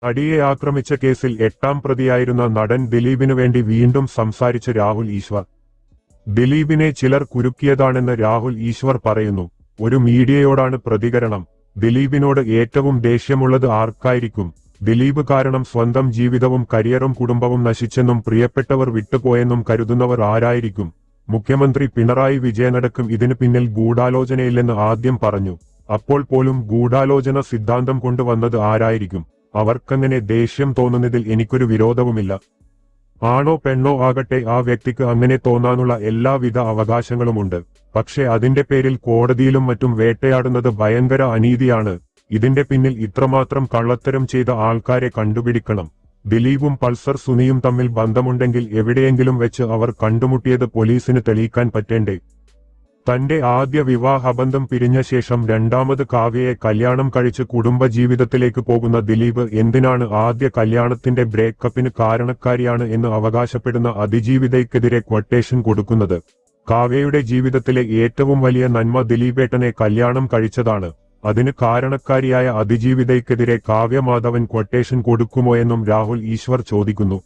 നടിയെ ആക്രമിച്ച കേസിൽ 8ാം പ്രതിയായിരുന്ന നടൻ ദിലീപിനു വേണ്ടി വീണ്ടും സംസാരിച്ച് രാഹുൽ ഈശ്വർ. ദിലീപിനെ ചിലർ കുരുക്കിയതാണെന്ന് രാഹുൽ ഈശ്വർ പറയുന്നു. ഒരു മീഡിയയോടാണ് പ്രതികരണം. ദിലീപിനോട് ഏറ്റവും ദേഷ്യമുള്ളത് ആർക്കായിരിക്കും? ദിലീപ് കാരണം സ്വന്തം ജീവിതവും കരിയറും കുടുംബവും നശിച്ചെന്നും പ്രിയപ്പെട്ടവർ വിട്ടുപോയെന്നും കരുതുന്നവർ ആരായിരിക്കും? മുഖ്യമന്ത്രി പിണറായി വിജയനടക്കം ഇതിന് പിന്നിൽ ഗൂഢാലോചനയില്ലെന്ന് ആദ്യം പറഞ്ഞു. അപ്പോൾ പോലും ഗൂഢാലോചന സിദ്ധാന്തം കൊണ്ടുവന്നത് ആരായിരിക്കും? അവർക്കങ്ങനെ ദേഷ്യം തോന്നുന്നതിൽ എനിക്കൊരു വിരോധവുമില്ല. ആണോ പെണ്ണോ ആകട്ടെ, ആ വ്യക്തിക്ക് അങ്ങനെ തോന്നാനുള്ള എല്ലാവിധ അവകാശങ്ങളുമുണ്ട്. പക്ഷേ അതിന്റെ പേരിൽ കോടതിയിലും മറ്റും വേട്ടയാടുന്നത് ഭയങ്കര അനീതിയാണ്. ഇതിന്റെ പിന്നിൽ ഇത്രമാത്രം കള്ളത്തരം ചെയ്ത ആൾക്കാരെ കണ്ടുപിടിക്കണം. ദിലീപും പൾസർ സുനിയും തമ്മിൽ ബന്ധമുണ്ടെങ്കിൽ എവിടെയെങ്കിലും വെച്ച് അവർ കണ്ടുമുട്ടിയത് പോലീസിന് തെളിയിക്കാൻ പറ്റേണ്ടേ? തന്റെ ആദ്യ വിവാഹബന്ധം പിരിഞ്ഞ ശേഷം രണ്ടാമത് കാവ്യയെ കല്യാണം കഴിച്ച് കുടുംബജീവിതത്തിലേക്ക് പോകുന്ന ദിലീപ് എന്തിനാണ് ആദ്യ കല്യാണത്തിന്റെ ബ്രേക്കപ്പിന് കാരണക്കാരിയാണ് എന്ന് അവകാശപ്പെടുന്ന അതിജീവിതയ്ക്കെതിരെ ക്വട്ടേഷൻ കൊടുക്കുന്നത്? കാവ്യയുടെ ജീവിതത്തിലെ ഏറ്റവും വലിയ നന്മ ദിലീപേട്ടനെ കല്യാണം കഴിച്ചതാണ്. അതിന് കാരണക്കാരിയായ അതിജീവിതയ്ക്കെതിരെ കാവ്യ മാധവൻ ക്വട്ടേഷൻ കൊടുക്കുമോയെന്നും രാഹുൽ ഈശ്വർ ചോദിക്കുന്നു.